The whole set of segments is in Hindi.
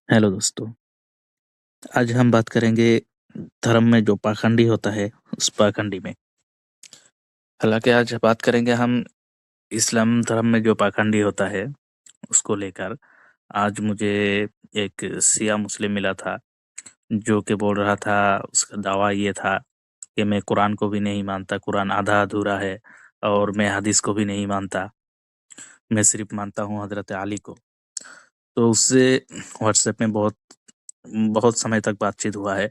हेलो दोस्तों, आज हम बात करेंगे धर्म में जो पाखंडी होता है उस पाखंडी में। हालांकि आज बात करेंगे हम इस्लाम धर्म में जो पाखंडी होता है उसको लेकर। आज मुझे एक शिया मुस्लिम मिला था जो कि बोल रहा था, उसका दावा ये था कि मैं कुरान को भी नहीं मानता, कुरान आधा अधूरा है और मैं हदीस को भी नहीं मानता, मैं सिर्फ मानता हूँ हजरत अली को। तो उससे व्हाट्सएप में बहुत बहुत समय तक बातचीत हुआ है।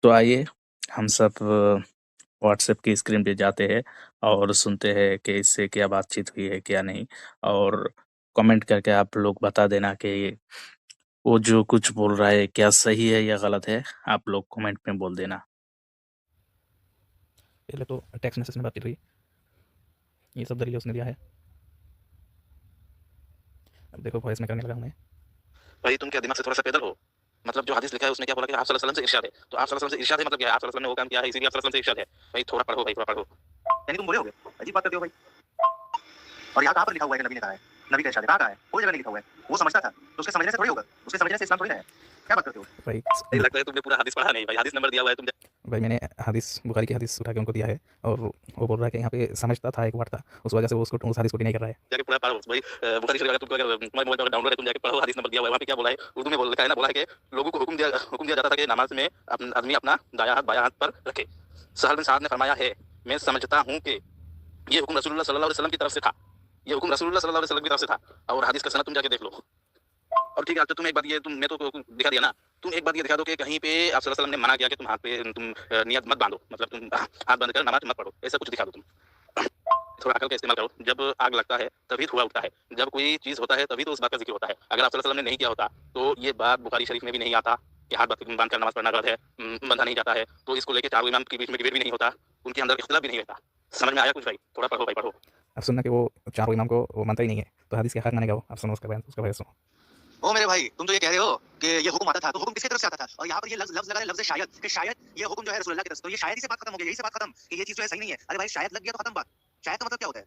तो आइए हम सब व्हाट्सएप की स्क्रीन पे जाते हैं और सुनते हैं कि इससे क्या बातचीत हुई है क्या नहीं। और कमेंट करके आप लोग बता देना कि वो जो कुछ बोल रहा है क्या सही है या गलत है। आप लोग कमेंट में बोल देना। पहले तो टेक्स्ट मैसेज में बातचीत हुई, ये सब दलीलें उसने दिया है। अब देखो वॉइस में करने लगा हूँ मैं। भाई तुम क्या दिमाग से थोड़ा सा पैदल हो? मतलब जो हदीस लिखा है उसने क्या बोला कि आप सल्लल्लाहु अलैहि वसल्लम से इरशाद है, तो आप सल्लल्लाहु अलैहि वसल्लम से इरशाद है मतलब क्या है? आप सल्लल्लाहु अलैहि वसल्लम ने वो काम किया है इसीलिए आप सल्लल्लाहु अलैहि वसल्लम से इरशाद है। भाई थोड़ा पढ़ो, भाई थोड़ा पढ़ो। यानी तुम बोले होगे, अजीब बात करते हो भाई। और यहाँ कहाँ पर लिखा हुआ है कि नबी ने कहा है? नबी का इरशाद है, कहाँ है? कोई जगह नहीं लिखा हुआ है। वो समझता था तो उसके समझने से थोड़ी होगा, उसके समझने से इस्लाम थोड़ी ना है। क्या बात करते हो भाई नहीं? लगता है तुमने पूरा हदीस पढ़ा नहीं भाई। हदीस नंबर दिया हुआ है तुम भाई मैंने हदीस बुखारी की हदीस उठा के उनको दिया है और वो बोल रहा है कि यहाँ पे समझता था एक वर्ड था, उस वजह से वो उसको उस हदीस को डिनाई कर रहा है। जाके पूरा पढ़ो भाई। बुखारी शरीफ अगर तुमको अगर तुम्हारे मोबाइल पर डाउनलोड है तुम जाके पढ़ो, हदीस नंबर दिया हुआ है वहाँ पे क्या बोला है उर्दू में बोल रखा है ना, बोला है कि लोगों को हुक्म दिया जाता था कि नमाज में आदमी अपना दायां हाथ बायां हाथ पर रखे। सहल बिन साद ने फरमाया है, मैं समझता हूँ कि ये हुक्म रसूलुल्लाह सल्लल्लाहु अलैहि वसल्लम की तरफ से था, ये हुक्म रसूलुल्लाह सल्लल्लाहु अलैहि वसल्लम की तरफ से था। और हदीस का सनद तुम जाके देख लो। और ठीक है, तो तुम एक बात ये तुम मैं तो दिखा दिया ना, तुम एक बात ये दिखा दो कि कहीं पे आप सल्लल्लाहु अलैहि वसल्लम ने मना किया कि तुम हाथ पे तुम नियत मत बांधो, मतलब तुम हाथ बांध कर नमाज मत पढ़ो, ऐसा कुछ दिखा दो तुम। थोड़ा अकल का इस्तेमाल करो। जब आग लगता है तभी धुआं उठता है, जब कोई चीज होता है तभी तो उस बात का जिक्र होता है। अगर आप सल्लल्लाहु अलैहि वसल्लम ने नहीं किया होता तो ये बात बुखारी शरीफ में भी नहीं आता कि हाथ बांध कर नमाज पढ़ना गलत है, बंधा नहीं जाता है, तो इसको लेकर चारों इमाम के बीच में डिबेट भी नहीं होता, उनके अंदर इख्तिलाफ भी नहीं रहता। समझ में आया कुछ भाई? थोड़ा पढ़ो भाई पढ़ो। अब सुनना कि वो चारों इमाम को वो मानता ही नहीं है, तो हदीस के हक मानेगा वो। अब सुनो उसका बयान, उसका बयान सुनो। ओ मेरे भाई, तुम तो ये कह रहे हो कि ये हुक्म आता था, तो हुक्म किसकी तरफ से आता था? और यहाँ पर ये लफ्ज लगा है, लफ्ज शायद, कि शायद ये हुक्म जो है रसूलुल्लाह की तरफ से, तो ये शायद ही से बात खत्म हो गई, यही से बात खत्म कि ये चीज जो है सही नहीं है। अरे भाई शायद लग गया तो खत्म बात। शायद का मतलब क्या होता है?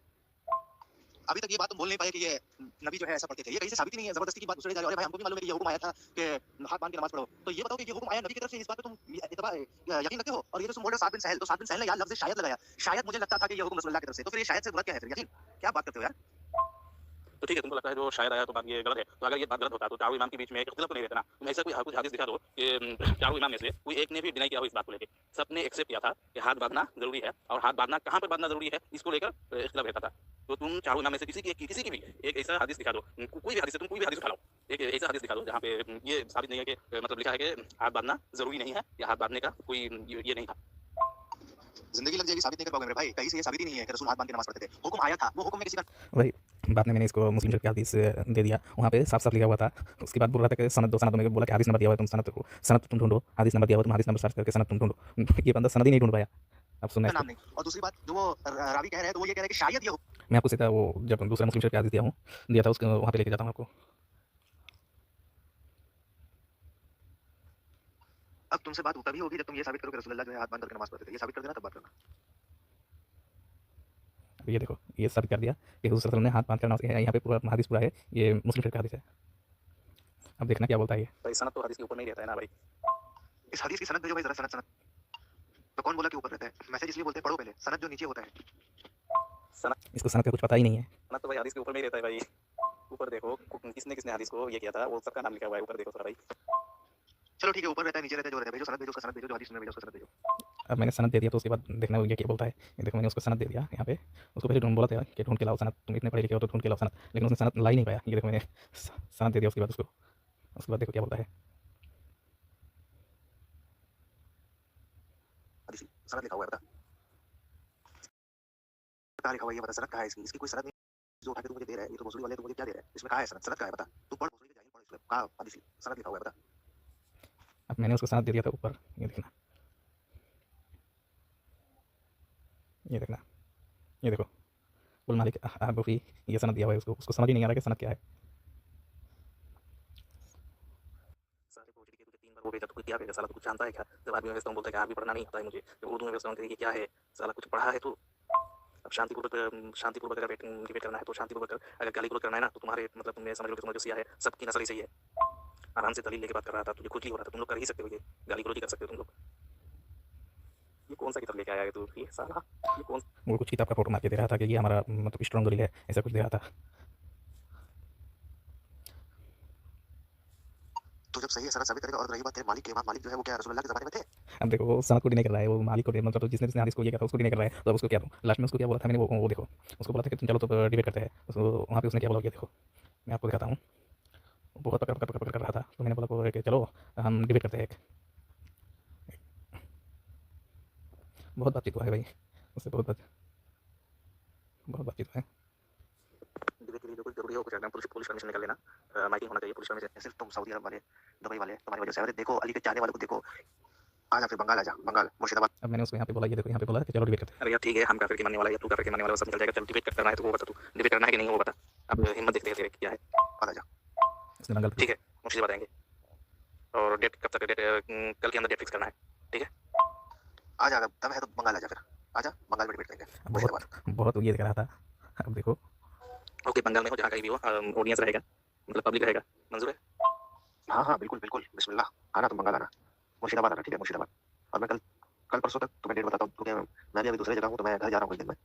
अभी तक ये बात तुम बोल नहीं पाए कि ये नबी जो है ऐसा पढ़ते थे, ये कहीं से साबित ही नहीं है। जबरदस्ती की बात दूसरे जा रहे हो। अरे भाई हमको भी मालूम है कि ये हुक्म आया था कि हाथ बांध के नमाज पढ़ो, तो ये बताओ कि ये हुक्म आया नबी की तरफ से, इस बात पे तुम यकीन रखते हो? और ये जो तुम बोल रहे हो साद बिन सहल, तो साद बिन सहल ने यार लफ्ज शायद लगाया, शायद मुझे लगता था कि ये हुक्म रसूलुल्लाह की तरफ से, तो फिर ये शायद से मुराद क्या है फिर? यकीन? क्या बात करते हो यार? तो ठीक है, तुमको लगता है जो शायद आया तो बात ये गलत है, तो अगर ये बात गलत होता तो चारों इमाम के बीच में एक इख्तिलाफ तो नहीं रहता ना। तुम ऐसा कोई कुछ हदीस दिखा दो कि चारों इमाम में से कोई एक ने भी डिनाई किया हो इस बात को लेकर, सबने एक्सेप्ट किया था कि हाथ बांधना जरूरी है, और हाथ बांधना कहाँ पर बांधना जरूरी है इसको लेकर इख्तिलाफ रहता था। तो तुम चारों इमाम में से किसी की भी एक ऐसा हदीस दिखा दो, कोई भी हदीस है, तुम कोई भी हदीस उठा लो, एक ऐसा हदीस दिखा दो जहाँ पे ये साबित नहीं है कि मतलब लिखा है कि हाथ बांधना जरूरी नहीं है, या हाथ बांधने का कोई ये नहीं था। जिंदगी लग जाएगी, साबित नहीं कर पाओगे मेरे भाई। कहीं से ये साबित ही नहीं है कि रसूल हाथ बांध के नमाज पढ़ते थे। हुक्म आया था, वो हुक्म में किसी का भाई बाद में मैंने इसको मुस्लिम शरीफ की हदीस दे दिया, वहाँ पे साफ साफ लिखा हुआ था। उसके बाद बोल रहा था कि सनद दो, सनद में बोला कि हदीस नंबर दिया हुआ है, तुम सनद तुम ढूंढो, हदीस नंबर दिया हुआ तुम हदीस नंबर सर्च करके सनद तुम ढूंढो। ये बंदा सनद ही नहीं ढूंढ पाया। अब सुनना इसको। नाम नहीं। और दूसरी बात जो वो रावी कह रहे हैं, तो वो ये कह रहे हैं कि शायद ये मैं आपको सीधा वो जब दूसरा मुस्लिम शरीफ की हदीस दिया था उसके वहाँ पे लेके जाता हूँ आपको। अब तुमसे बात तभी होगी जब तुम ये साबित करो कि रसूलुल्लाह जो है हाथ बांध करके नमाज पढ़ते थे। ये साबित कर देना तब बात करना। अब ये देखो, ये साबित कर दिया कि हुज़ूर सल्लल्लाहु अलैहि वसल्लम ने हाथ बांध कर नमाज, यहाँ पे पूरा हदीस पूरा है, ये मुस्लिम शरीफ का हदीस है। अब देखना क्या बोलता है ये। भाई सनद तो हदीस के ऊपर नहीं रहता है ना भाई। इस हदीस की सनद भेजो भाई जरा, सनद सनद। तो कौन बोला कि ऊपर रहता है? मैसेज इसलिए बोलते हैं पढ़ो पहले, सनद जो नीचे होता है। सनद इसको सनद का कुछ पता ही नहीं है। तो भाई हदीस के ऊपर में ही रहता है भाई। ऊपर देखो किसने किसने हदीस को ये किया था, वो सबका नाम लिखा हुआ है ऊपर, देखो थोड़ा भाई। चलो ठीक है, ऊपर रहता है नीचे रहता है, जो रहता है भेजो, सनद भेजो, उसका सनद भेजो, जो हदीस में भेजो उसका सनद भेजो। अब मैंने सनद दे दिया तो उसके बाद देखना ये क्या बोलता है। ये देखो मैंने उसको सनद दे दिया यहाँ पे। उसको पहले ढूंढ बोला था कि ढूंढ के लाओ सनद, तुम इतने पढ़े लिखे हो तो ढूंढ के लाओ सनद, लेकिन उसने सनद ला ही नहीं पाया। ये देखो मैंने सनद दे दिया उसके बाद उसको। उसके बाद देखो क्या बोलता है। हदीस सनद लिखा हुआ है, बता कहाँ लिखा हुआ है ये बता। सनद कहाँ है इसकी? इसकी कोई सनद नहीं जो उठा के तू मुझे दे रहा है। ये तो भोसड़ी वाले तो मुझे क्या दे रहा है? इसमें कहाँ है सनद? सनद कहाँ है बता। तू पढ़ भोसड़ी के जाहिल, पढ़ इसमें कहाँ हदीस सनद लिखा हुआ है बता। अब मैंने उसको सनद दे दिया था ऊपर, ये देखना, ये देखना, ये देखो कुल मालिक अहबुफी, ये सनद दिया हुआ है उसको। उसको समझ ही नहीं आ रहा कि सनद क्या है। साले भोसड़ी के तुझे 3 बार वो भेजा, तू क्या भेजा साला? तू कुछ जानता है क्या? जब आदमी में व्यस्त हूँ बोलता है कि आप भी पढ़ना नहीं आता है मुझे, जब उर्दू में व्यस्त हूँ कि ये क्या है साला, कुछ पढ़ा है तू? अब शांतिपूर्वक अगर डिबेट करना है तो शांतिपूर्वक कर। अगर गाली गलौज करना है ना तो तुम्हारे मतलब तुम समझ लो कि तुम्हारा जो सिया है सबकी नस्ल ही सही है। आराम से दलील लेके बात कर रहा था, तुझे खुजली हो रहा था, तुम लोग कर ही सकते हो, ये गाली गलौजी कर सकते हो तुम लोग। ये कौन सा किताब लेके आया है तू, ये साला, ये कौन, वो कुछ किताब का फोटो मार के दे रहा था कि ये हमारा मतलब स्ट्रॉन्ग दलील है, ऐसा कुछ दे रहा था। तो जब सही है सनद साबित करेगा। और रही बात तेरे मालिक की, इमाम मालिक जो है वो क्या रसूलुल्लाह के ज़माने में थे? अब देखो वो सनद को डिनाई कर रहा है, वो मालिक को मतलब जिसने जिसने हदीस को ये कहा था उसको डिनाई कर रहा है, तो अब उसको क्या दूँ? लास्ट में उसको क्या बोला था मैंने, वो देखो, उसको बोला था कि तुम चलो तो डिबेट करते हैं, उसको वहाँ पे उसने क्या बोला, ये देखो मैं आपको दिखाता हूँ। बहुत पकड़ कर रहा था, तो मैंने बोला कि चलो हम डिबेट करते हैं। बहुत बातचीत हुआ है भाई उससे, बहुत बातचीत हुआ है। डिबेट के लिए जो कुछ जरूरी हो कुछ पुलिस परमिशन निकाल लेना, माइकिंग होना चाहिए पुलिस परमिशन। सिर्फ तुम सऊदी अरब वाले, दुबई वाले तुम्हारी वजह से। अरे देखो अली के चाहने वालों को देखो, आ जा फिर बंगाल, आ जा बंगाल, मुर्शिदाबाद। अब मैंने उसको यहाँ पे बोला, ये देखो यहाँ पे बोला कि चलो डिबेट करते हैं। अरे यार ठीक है, हम काफिर के मानने वाला है या तू काफिर के मानने वाला, सब निकल जाएगा। चल डिबेट करना है तो वो बता, तू डिबेट करना है कि नहीं वो बता। अब हिम्मत देखते हैं क्या है, आ जा। इसने बंगाल, ठीक है मुर्शिदाबाद आएंगे। और डेट कब तक, डेट कल के अंदर डेट फिक्स करना है, ठीक है? आ जा, तब है तो बंगाल आ जा, फिर आ जा बंगाल में डिबेट करेंगे। बहुत ये दिख रहा था। अब देखो ओके, बंगाल में हो, जहाँ कहीं भी हो, ऑडियंस रहेगा, मतलब पब्लिक रहेगा, मंजूर है? हाँ हाँ बिल्कुल बिल्कुल, बिस्मिल्लाह। आना तुम बंगाल आना, मुर्शिदाबाद आना, ठीक है मुर्शिदाबाद। और मैं कल परसों तक तुम्हें डेट बताता हूँ, क्योंकि मैं भी अभी दूसरी जगह हूँ, तो मैं घर जा रहा हूँ कुछ दिन में,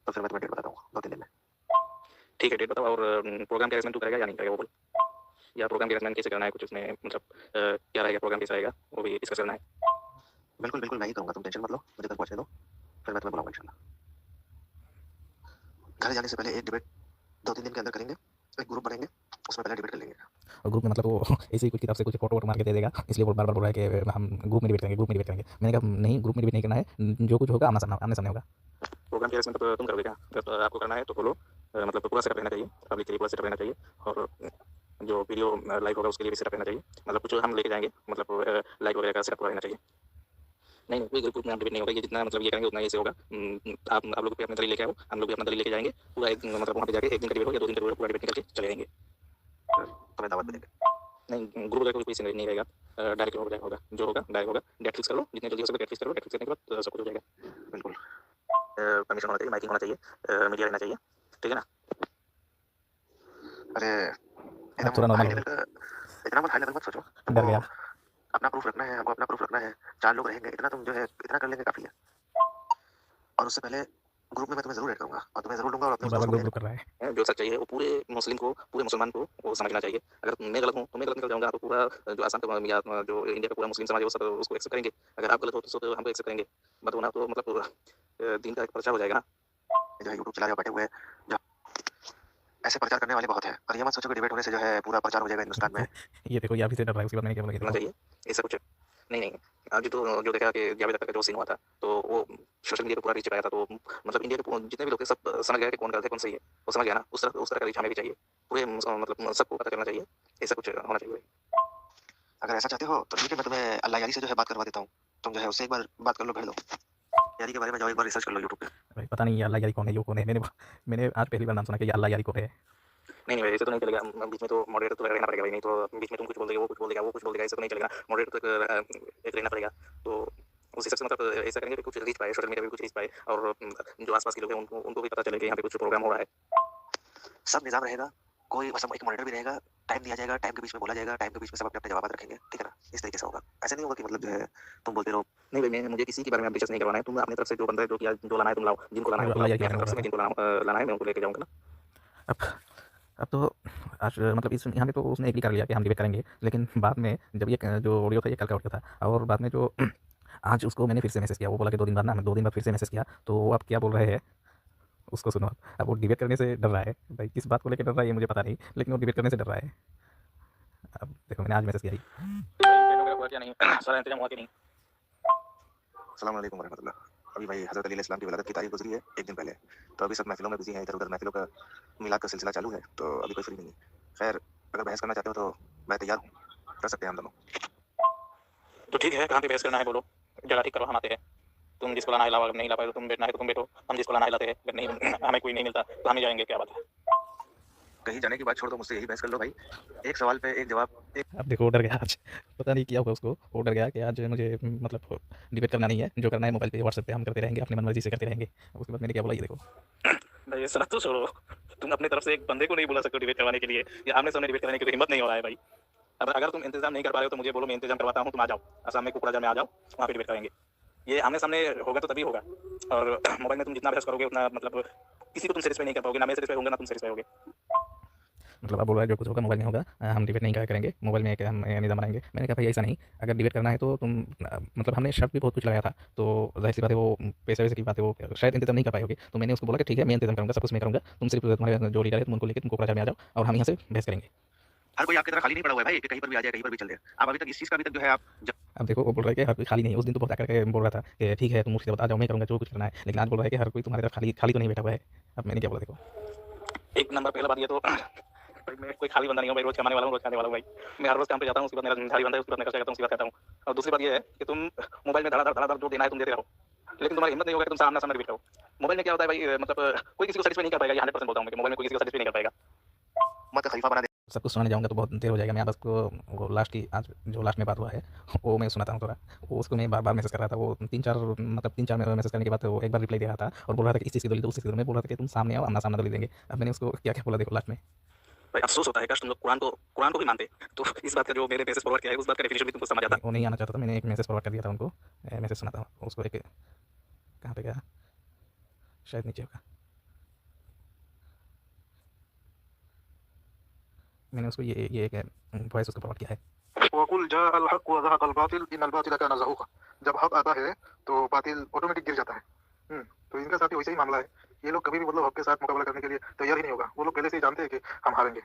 तो फिर मैं तुम्हें डेट बताता हूँ 2-3 दिन में। ठीक है डेट बताओ। और प्रोग्राम के अरेंजमेंट तू करेगा या नहीं करेगा वो बोल, या प्रोग्राम के अरेंजमेंट कैसे करना है कुछ उसमें, मतलब क्या रहेगा, प्रोग्राम कैसा रहेगा वो भी डिस्कस करना है। बिल्कुल बिल्कुल मैं ही करूँगा, तुम टेंशन मत लो, मुझे कल पहुँचने दो, फिर मैं तुम्हें बुलाऊंगा इंशाल्लाह। घर जाने से पहले एक डिबेट 2-3 दिन के अंदर करेंगे, एक ग्रुप बनेंगे, उसमें पहले डिबेट कर लेंगे। और ग्रुप में मतलब वो ऐसे ही कुछ किताब से कुछ फोटो मार के दे देगा, इसलिए वो बार बार बोल रहा है कि हम ग्रुप में डिबेट करेंगे, ग्रुप में डिबेट करेंगे। मैंने कहा नहीं, ग्रुप में डिबेट नहीं करना है, जो कुछ होगा आमने सामने होगा। प्रोग्राम के मतलब तुम करोगे क्या, अगर आपको करना है तो बोलो, मतलब पूरा सेटअप रहना चाहिए, पब्लिक के लिए पूरा सेटअप रहना चाहिए, और जो वीडियो लाइव होगा उसके लिए भी सेटअप रहना चाहिए, मतलब कुछ हम लेके जाएंगे, मतलब लाइव वगैरह का सेटअप रहना चाहिए। नहीं कोई ग्रुप में डिबेट नहीं होगा, ये जितना मतलब ये करेंगे उतना ऐसे होगा। आप लोग भी अपने दलील लेके आओ, हम लोग भी अपना दलील लेके जाएंगे, पूरा एक मतलब वहाँ पे जाके एक दिन का डिबेट हो या 2 दिन का डिबेट, पूरा डिबेट निकल के चले जाएंगे। तुम्हें दावत देंगे। नहीं ग्रुप का कोई नहीं रहेगा, डायरेक्ट होगा, जो होगा डायरेक्ट होगा। डेट फिक्स कर लो, जितने जल्दी हो सके डेट फिक्स करो, डेट फिक्स करने के बाद सब कुछ हो जाएगा। बिल्कुल परमिशन होना चाहिए, माइकिंग होना चाहिए, मीडिया रहना चाहिए, ठीक है ना? अरे थोड़ा एकदम हाई नॉर्मल लेवल का, इतना मत हाई लेवल मत सोचो, डर तुमको गया। अपना प्रूफ रखना है, हमको अपना प्रूफ रखना है। 4 लोग रहेंगे, इतना तुम जो है इतना कर लेंगे काफी है। और उससे पहले ग्रुप में मैं तुम्हें जरूर ऐड करूंगा और तुम्हें जरूर लूंगा, और अपने बाबा दोस्तों को ग्रुप कर रहा है, जो सच्चाई है वो पूरे मुस्लिम को, पूरे मुसलमान को वो समझना चाहिए। अगर मैं गलत हूँ तो मैं गलत निकल जाऊंगा, तो पूरा जो आसाम का या जो इंडिया का पूरा मुस्लिम समाज है वो सब उसको एक्सेप्ट करेंगे। अगर आप गलत हो तो हमको एक्सेप्ट करेंगे, मत होना तो मतलब दिन का एक पर्चा हो जाएगा ना। जो है यूट्यूब चला रहे हो बैठे हुए, जो ऐसे प्रचार करने वाले बहुत है, और ये मत सोचो कि डिबेट होने से जो है पूरा प्रचार हो जाएगा हिंदुस्तान में। ये देखो, ये अभी से डर रहा है, उसके बाद मैंने क्या बोला, करना चाहिए ऐसा कुछ नहीं। आज तो जो देखा कि जावेद अख्तर का जो सीन हुआ था, तो वो सोशल मीडिया पे पूरा रीच पाया था, तो मतलब इंडिया के जितने भी लोग थे सब समझ गए कि कौन गलत है कौन सही है, वो समझ गया ना। उस तरह का रीच हमें भी चाहिए, पूरे मतलब सबको पता चलना चाहिए, ऐसा कुछ होना चाहिए। अगर ऐसा चाहते हो तो ठीक है, मैं तुम्हें अल्लाह यारी से जो है बात करवा देता हूँ, तुम जो है उससे एक बार बात कर लो, भेज दो यारी के बारे में, जाओ एक बार रिसर्च कर लो यूट्यूब पे। भाई पता नहीं ये अल्लाह यारी कौन है, यो कौन है, मैंने आज पहली बार नाम सुना कि ये अल्लाह यारी कौन है। नहीं ऐसे तो नहीं चलेगा, बीच में तो मॉडरेटर तो रहना पड़ेगा भाई, नहीं तो बीच में तुम कुछ बोल देगा, वो कुछ बोल देगा, वो कुछ बोल देगा, ऐसा तो नहीं चलेगा। मॉडरेटर तो एक रहना पड़ेगा, तो उस हिसाब से मतलब ऐसा करेंगे कि कुछ रीच पाए, सोशल मीडिया पे कुछ रीच पाए, और जो आसपास के लोग हैं उनको भी पता चले कि यहाँ पे कुछ प्रोग्राम हो रहा है। सब निजाम रहेगा, कोई मतलब एक मॉनिटर भी रहेगा, टाइम दिया जाएगा, टाइम के बीच में बोला जाएगा, टाइम के बीच में सब अपने अपने जवाब रखेंगे, ठीक है ना? इस तरीके से होगा, ऐसा नहीं होगा कि मतलब जो है तुम बोलते रहो। नहीं भाई, मुझे किसी के बारे में डिस्कस नहीं करवाना है, तुम अपनी तरफ से जो बंदा है, जो लाना है तुम लाओ, जिनको लाना है जिनको लाना है मैं उनको लेके जाऊँगा ना। अब तो आज मतलब इस यहाँ पे तो उसने एग्री कर लिया कि हम डिबेट करेंगे, लेकिन बाद में जब ये जो ऑडियो था ये कल का ऑडियो था, और बाद में जो आज उसको मैंने फिर से मैसेज किया, वो बोला कि 2 दिन बाद ना, मैं 2 दिन बाद फिर से मैसेज किया, तो वो अब क्या बोल रहे हैं उसको सुनो। अब वो डिबेट करने से डर रहा है भाई, किस बात को लेकर डर रहा है ये मुझे पता नहीं, लेकिन वो डिबेट करने से डर रहा है। अब देखो मैंने आज मैसेज किया ही सारा इंतजाम हुआ कि नहीं। अस्सलाम वालेकुम रहमतुल्लाह। अभी भाई हज़रत अली अलैहिस्सलाम की विलादत की तारीख गुजरी है एक दिन पहले, तो अभी सब महफिलों में बिजी हैं, इधर उधर महफिलों का मिलाद का सिलसिला चालू है, तो अभी कोई फ्री नहीं है। खैर अगर बहस करना चाहते हो तो मैं तैयार हूँ, कर सकते हैं हम दोनों। तो ठीक है, कहाँ पे बहस करना है बोलो, जगह ठीक करवा, हम आते हैं। तुम जिसको लाना है लाओ, नहीं ला पाए तो तुम बैठना है तो तुम बैठो, हम जिसको लाना है लाते हैं, अगर नहीं हमें कोई नहीं मिलता तो हम ही जाएंगे, क्या बात है। कहीं जाने की बात छोड़ दो, मुझसे यही बहस कर लो भाई, एक सवाल पे एक जवाब। अब देखो डर गया आज, पता नहीं क्या होगा उसको, वो डर गया कि आज मुझे मतलब डिबेट करना नहीं है, जो करना है मोबाइल पे व्हाट्सएप पे हम करते रहेंगे, अपनी मनमर्जी से करते रहेंगे। उसके बाद मैंने क्या बोला, ये देखो भाई, ये सलाह तो छोड़ो, तुम अपनी तरफ से एक बंदे को नहीं बुला सकते डिबेट करवाने के लिए, या आमने सामने डिबेट करने की तो हिम्मत नहीं हो रहा है भाई। अब अगर तुम इंतजाम नहीं कर पा रहे हो तो मुझे बोलो, मैं इंतजाम करवाता हूँ, तुम आ जाओ आसाम में कुकराझार में आ जाओ, वहाँ पे डिबेट करेंगे। ये आमने सामने होगा तो तभी होगा। और मोबाइल में तुम जितना बहस करोगे उतना मतलब किसी को तुम सेटिस्फाई नहीं कर पाओगे, ना मैं सेटिस्फाई होंगे ना तुम सेटिस्फाई होगे। मतलब आप बोल रहे हैं जो कुछ होगा मोबाइल में होगा, हम डिबेट नहीं करेंगे, मोबाइल में हम निज़ाम बनाएंगे। मैंने कहा भाई ऐसा नहीं, अगर डिबेट करना है तो तुम मतलब हमने शर्त भी बहुत कुछ लगाया था, तो जाहिर सी बात है वो पैसे वैसे की बात है, वो शायद इंतजाम नहीं कर पाए होगे। तो मैंने उसको बोला कि ठीक है मैं इंतजाम करूँगा, सब कुछ मैं करूँगा, तुम सिर्फ तुम्हारे जो लीडर है तुम उनको लेकर तुम कोकराझार में आ जाओ और हम यहाँ से बहस करेंगे। हर कोई आपकी तरह खाली नहीं पड़ा हुआ है भाई कि कहीं पर भी आ जाए, कहीं पर भी चल जाए। आप अभी तक इस चीज़ का अभी तक जो है आप अब देखो वो बोल रहा है कि हर कोई खाली नहीं है। उस दिन तो बहुत आकर के बोल रहा था कि ठीक है तुम मुझसे बता जाओ, मैं करूँगा जो कुछ करना है, लेकिन आज बोल रहा है कि हर कोई तुम्हारे तरफ खाली खाली तो नहीं बैठा हुआ है। अब मैंने क्या बोला देखो, एक नंबर पहला बात ये तो भाई मैं कोई खाली बंदा नहीं हूँ भाई, रोज कमाने वाला हूँ, रोज खाने वाला हूँ भाई। मैं हर रोज काम पे जाता हूँ, उसके बाद मेरा झाड़ी बंदा है, उसके बाद मैं खर्चा करता हूँ, उसकी बात करता हूँ। और दूसरी बात ये है कि तुम मोबाइल में धड़ाधड़ जो देना है तुम देते रहो, लेकिन तुम्हारी हिम्मत नहीं होगा कि तुम सामने सामने डिबेट करो। मोबाइल में क्या होता है भाई, मतलब कोई किसी को सेटिस्फाई नहीं कर पाएगा, ये 100% बोलता हूँ मैं कि मोबाइल में कोई किसी को सेटिस्फाई नहीं कर पाएगा। मत खलीफा बना दे। सब कुछ सुनाने जाऊँगा तो बहुत देर हो जाएगा। मैं बस को वो लास्ट की आज जो लास्ट में बात हुआ है वो मैं सुनाता हूँ थोड़ा। वो उसको मैं बार-बार मैसेज कर रहा था, वो 3-4 मतलब 3-4 मैसेज करने के बाद वो एक बार रिप्लाई दे रहा था और बोल रहा था कि इस चीज़ की दलील दो, उस चीज़ की दलील। मैं बोल रहा था कि तुम सामने आओ, आमना-सामना दलील देंगे। अब मैंने उसको क्या-क्या बोला देखो लास्ट में। भाई अफ़सोस होता है, काश तुम लोग कुरान को भी मानते, तो इस बात का जो मैंने मैसेज फॉरवर्ड किया है उस बात का डेफिनेशन भी तुमको समझ आता। वो नहीं आना चाहता था, मैंने एक मैसेज फॉरवर्ड कर दिया था उनको। मैसेज सुनाता हूँ उसको, एक कहाँ पे गया? शायद नीचे होगा। मैंने उसको ये एक वॉइस उसको फॉरवर्ड किया है। वकुल जाअल हक़ व ज़हक़ल बातिल इन्नल बातिल काना ज़हूक़ा। जब हक आता है तो बातिल ऑटोमेटिक गिर जाता है। तो इनका साथ भी वैसे ही मामला है। ये लोग कभी भी मतलब हक के साथ मुकाबला करने के लिए तैयार ही नहीं होगा। वो लोग पहले से ही जानते हैं कि हम हारेंगे।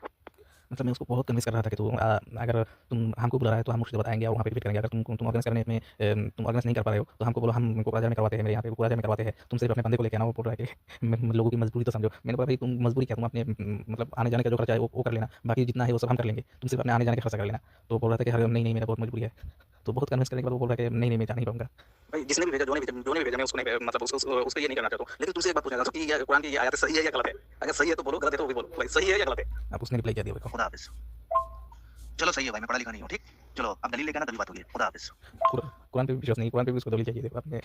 मतलब मैं उसको बहुत कन्विंस कर रहा था कि तू अगर तुम हमको बुला रहा है तो हम उससे बताएंगे और वहाँ पे डिबेट करेंगे। अगर तुम ऑर्गेनाइज करने में तुम ऑर्गेनाइज नहीं कर पा रहे हो तो हमको बोलो, हम कोकराझार में करवाते हैं, मेरे यहाँ पे कोकराझार में करवाते हैं। तुम सिर्फ अपने बंदे को लेके आना। वो बोल रहा है कि लोगों की मजबूरी तो समझो। मैंने बोला भाई तुम मजबूरी क्या, तुम अपने मतलब आने जाने का जो खर्चा है वो कर लेना, बाकी जितना है वो सब हम कर लेंगे, तुम सिर्फ अपने आने जाने का खर्चा कर लेना। तो बोल रहा था कि अरे नहीं मेरा बहुत मजबूरी है। तो बहुत कन्विंस करने के बाद वो बोल रहा है कि नहीं मैं जा नहीं पाऊँगा। भाई जिसने भी भेजा, जो ने भी भेजा, मैं उसको नहीं मतलब उसको ये नहीं करना चाहता हूँ। लेकिन तुमसे एक बात पूछना चाहता हूँ कि ये कुरान की ये आयत सही है या गलत है? अगर सही है तो बोलो, गलत है तो वो भी बोलो। भाई सही है या गलत है? अब उसने रिप्लाई किया दिया देखो। खुदा हाफिज़। चलो सही है भाई, मैं पढ़ा लिखा नहीं हूँ, ठीक? चलो अब दलील लेके आना तभी बात होगी। खुदा हाफिज़। कुरान पे भी विश्वास नहीं, कुरान पे भी उसको दलील चाहिए देखो आपने।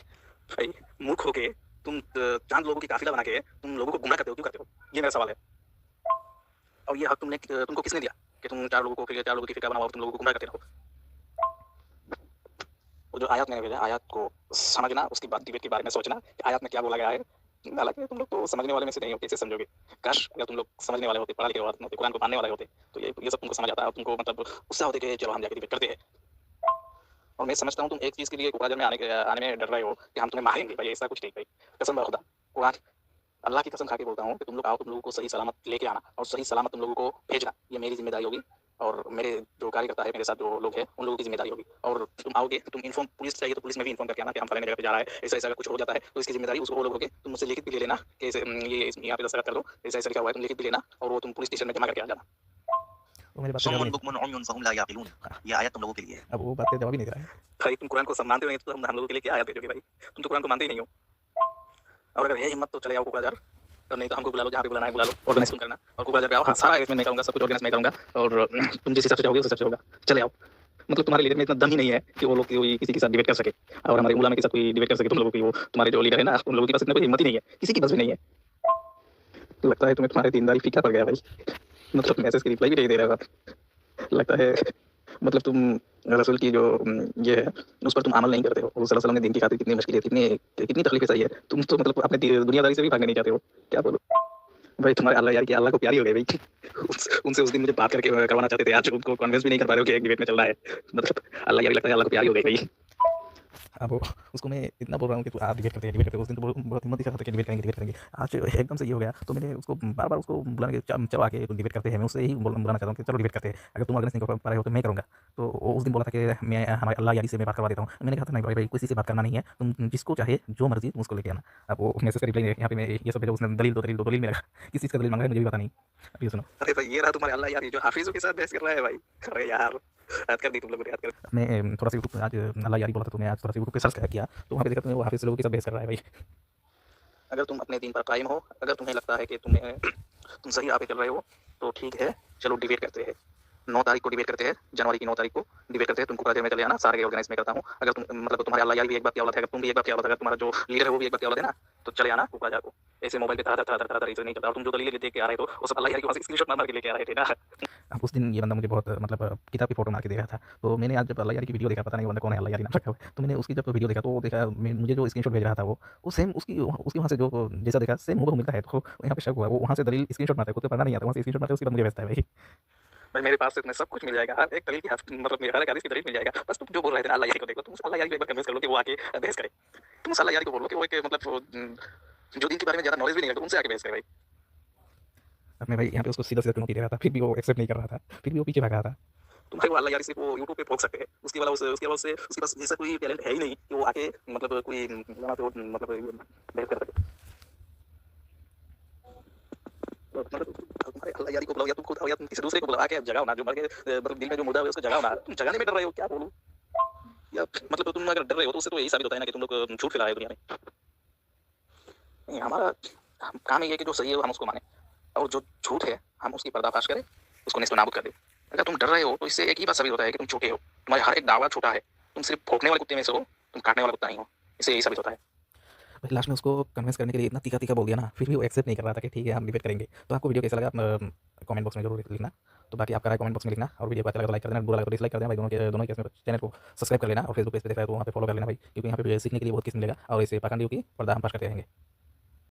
भाई मूर्ख होके तुम चांद लोगों की काफिला बना के तुम लोगों को गुमराह करते हो, क्यों करते हो? ये मेरा सवाल है। और ये हक तुमको किसने दिया कि तुम 4 लोगों की फिक्र बनाओ और तुम लोगों को गुमराह करते रहो? वो जो आयत मैंने भेजा, आयत को समझना, उसके बाद डिबेट के बारे में सोचना कि आयत में क्या बोला गया है। हालांकि तुम लोग तो समझने वाले में से नहीं हो, कैसे समझोगे? काश अगर तुम लोग समझने वाले होते, पढ़ा लिखे होते, कुरान को मानने वाले होते तो ये सब तुमको समझ आता है और तुमको मतलब उत्साह होते कि चलो हम जाके डिबेट करते हैं। और मैं समझता हूँ तुम एक चीज़ के लिए कोकराझार में आने में डर रहे हो कि हम तुम्हें मारेंगे। भाई ऐसा कुछ नहीं भाई, कसम खुदा, कुरान अल्लाह की कसम खा के बोलता हूँ कि तुम लोग आओ, तुम लोगों को सही सलामत लेके आना और सही सलामत तुम लोगों को भेजना, ये मेरी जिम्मेदारी होगी और मेरे जो कार्यकर्ता है, मेरे साथ जो लोग हैं, उन लोगों की जिम्मेदारी होगी। और तुम आओगे, तुम इन्फॉर्म, पुलिस चाहिए तो पुलिस में भी इन्फॉर्म करके आना कि हम फलाने जगह पे जा रहा है, ऐसा ऐसा अगर कुछ हो जाता है तो इसकी जिम्मेदारी उसको वो लोग होगे। तुम मुझसे लिखित भी ले लेना कि ये यहाँ पे दस्तखत कर दो, ऐसा ऐसा लिखा हुआ है, तुम लिखित भी लेना और वो तुम पुलिस स्टेशन में जमा करके आ जाना। वो मेरी बात का जवाब सुम्मुन नहीं, बुकमुन उम्युन फहुम ला याक़िलून। ये आयत तुम लोगों के लिए है। अब वो बात का जवाब ही नहीं दे रहा है। भाई तुम कुरान को सब मानते हो तो हम लोगों के लिए क्या आयत भेजोगे भाई? तुम तो कुरान को मानते ही नहीं हो। और अगर है हिम्मत तो चले आओ कोकराझार, और नहीं तो हमको बुला लो, जहाँ पे बुलाना है बुला लो, ऑर्गेनाइज तुम करना और कोकराझार पे आओ। हाँ, सारा अरेंजमेंट मैं करूँगा, सब कुछ ऑर्गेनाइज मैं करूँगा और तुम जिस हिसाब से चाहोगे उस हिसाब से होगा। चले आओ। मतलब तुम्हारे लीडर में इतना दम ही नहीं है कि वो लोग कोई किसी के साथ डिबेट कर सके और हमारे उलमा के साथ कोई डिबेट कर सके। तुम लोगों की वो तुम्हारे जो लीडर है ना, उन लोगों के पास इतना कोई हिम्मत ही नहीं है, किसी के पास भी नहीं है। लगता है तुम्हें तुम्हारी दीनदारी फीका पड़ गया भाई। मतलब मैसेज की रिप्लाई भी नहीं दे रहा था। लगता है मतलब तुम रसूल की जो ये है उस पर तुम अमल नहीं करते हो। वो सल्लल्लाहु अलैहि वसल्लम ने दिन की खातिर कितनी मुश्किलें, कितनी तकलीफें सही है, तुम तो मतलब अपने दुनियादारी से भी भागने नहीं चाहते हो। क्या बोलो भाई, तुम्हारे अल्लाह यार की अल्लाह को प्यारी हो गई भाई। उनसे उस दिन मुझे बात करके करवाना चाहते थे, आज उनको कन्विंस भी नहीं कर पा रहे हो कि एक डिबेट में चल रहा है। मतलब अल्लाह यार, लगता है अल्लाह को प्यारी हो गई भाई। अब उसको मैं इतना बोल रहा हूँ कि तू आप डिबेट करते हैं। उस दिन तो बहुत हिम्मत दिखा रहा था कि डिबेट करेंगे। आज एकदम से ये हो गया तो मैंने उसको बार-बार उसको बुलाने के चलो आके तो डिबेट करते हैं। मैं उससे यही बुलाना चाहता हूँ कि चलो डिबेट करते हैं, अगर तुम ऑर्गेनाइज नहीं कर पा रहे हो तो मैं करूँगा। तो वो उस दिन बोला था कि मैं हमारे अल्लाह यारी से मैं बात करवा देता हूँ। मैंने कहा था नहीं भाई किसी से बात करना नहीं है, तुम जिसको चाहे जो मर्जी तुम उसको लेके आना। अब वो मैसेज का रिप्लाई यहाँ पे मैं ये सब भेजा, उसने दलील मेरा किस चीज़ का दलील मांगा है मुझे भी पता नहीं। अब ये सुनो। अरे भाई ये रहा तुम्हारे अल्लाह यारी जो हाफिज़ों के साथ बहस कर रहा है भाई। अरे यार याद कर दी तुम लोगों ने, याद कर। मैं थोड़ा सा यूट्यूब पे आज अल्लाह यारी बोला था तो मैं आज थोड़ा सा यूट्यूब पे सर्च किया तो वहाँ पे देखा तो वो हाफिज़ लोगों के साथ बहस कर रहा है भाई। अगर तुम अपने दीन पर कायम हो, अगर तुम्हें लगता है कि तुम सही राह पे चल रहे हो तो ठीक है, चलो डिबेट करते हैं। 9 तारीख को डिबेट करते हैं, जनवरी की 9 तारीख को डिबेट करते हैं। तुमको ब्राजील में चले आना, सारे ऑर्गेनाइज में करता हूँ। अगर तुम मतलब तुम्हारे अल्लाह यार भी एक बात की औलाद है, अगर तुम भी एक बात की औलाद है, अगर तुम्हारा जो लीडर है वो भी एक बात की औलाद है ना, तो चले आना कुकराझार को। ऐसे मोबाइल पे तरह नहीं करता। और तुम जो दलीलें देख के आ रहे हो वो सब अल्लाह यार की वहाँ से स्क्रीनशॉट मार के लेके आ रहे थे ना। अब उस दिन ये बंदा मुझे बहुत मतलब किताब की फोटो मार के दे रहा था, तो मैंने आज जब अल्लाह यारी की वीडियो देखा, पता नहीं बंदा कौन है अल्लाह यारी नाम रखा हुआ है, तो मैंने उसकी जब वीडियो देखा तो देखा मुझे जो स्क्रीनशॉट भेज रहा था वो सेम उसकी वहाँ से जो जैसा देखा सेम हूबहू मिलता है। तो यहाँ पे शक हुआ, वो वहाँ से दलील स्क्रीनशॉट मारता है, खुद तो पढ़ना नहीं आता, वहाँ से स्क्रीनशॉट मारता है, उसके बाद मुझे भेजता है भाई। भाई मेरे पास से तुम्हें सब कुछ मिल जाएगा, हर एक दलील की मतलब मेरे हर एक हदीस की दलील मिल जाएगा। बस तुम जो बोल रहे थे ना अल्लाह यारी को देखो, तुम अल्लाह यारी को एक बार कन्विंस कर लो कि वो आके बहस करे। तुम अल्लाह यारी को बोलो कि वो एक मतलब जो दीन के बारे में ज़्यादा नॉलेज भी नहीं है, तो उनसे आके बहस करे भाई। अब मैं भाई यहाँ पे उसको सीधा सीधा चुनौती दे रहा था, फिर भी वो एक्सेप्ट नहीं कर रहा था, फिर भी वो पीछे भाग रहा था। तुम भाई वो अल्लाह यारी सिर्फ वो यूट्यूब पे ठोक सकते हैं, उसके अलावा उसके पास ऐसा कोई टैलेंट है ही नहीं कि वो आके मतलब कोई मतलब बहस कर सके। तो मतलब तुम्हारे अल्लाह यारी को बुलाओ या तुम खुद आओ या तुम किसी दूसरे को बुला के जगाओ ना, जो मर के मतलब दिल में जो मुर्दा है उसको जगाओ ना। तुम जगाने में डर रहे हो, क्या बोलूं? या मतलब तुम अगर डर रहे हो तो उससे तो यही साबित होता है ना कि तुम लोग झूठ फैला रहे हो दुनिया में। नहीं, हमारा काम ये है कि जो सही है हम उसको माने, और जो झूठ है हम उसकी पर्दाफाश करें, उसको नेस्त नाबूद कर दें। अगर तुम डर रहे हो तो इससे एक ही बात साबित होता है कि तुम छोटे हो, तुम्हारे हर एक दावा छोटा है, तुम सिर्फ भौंकने वाले कुत्ते में से हो, तुम काटने वाला कुत्ता नहीं हो। इससे यही साबित होता है। भाई लास्ट में उसको कन्विंस करने के लिए इतना तीखा तीखा बोल दिया ना, फिर भी वो एक्सेप्ट नहीं कर रहा था कि ठीक है हम डिबेट करेंगे। तो आपको वीडियो कैसा लगा कमेंट बॉक्स में जरूर लिखना। तो बाकी आपका राय कमेंट बॉक्स में लिखना, और वीडियो को अच्छा लगा तो लाइक कर देना, बुरा लगा तो डिसलाइक कर देना भाई। दोनों के चैनल को सब्सक्राइब कर लेना, और फेसबुक पेज पे देख रहे हो तो वहाँ पे फॉलो कर लेना भाई, क्योंकि यहाँ पे सीखने के लिए बहुत किस्म मिलेगा, और इसे पाखंडियों की पर्दा हम पास करते रहेंगे।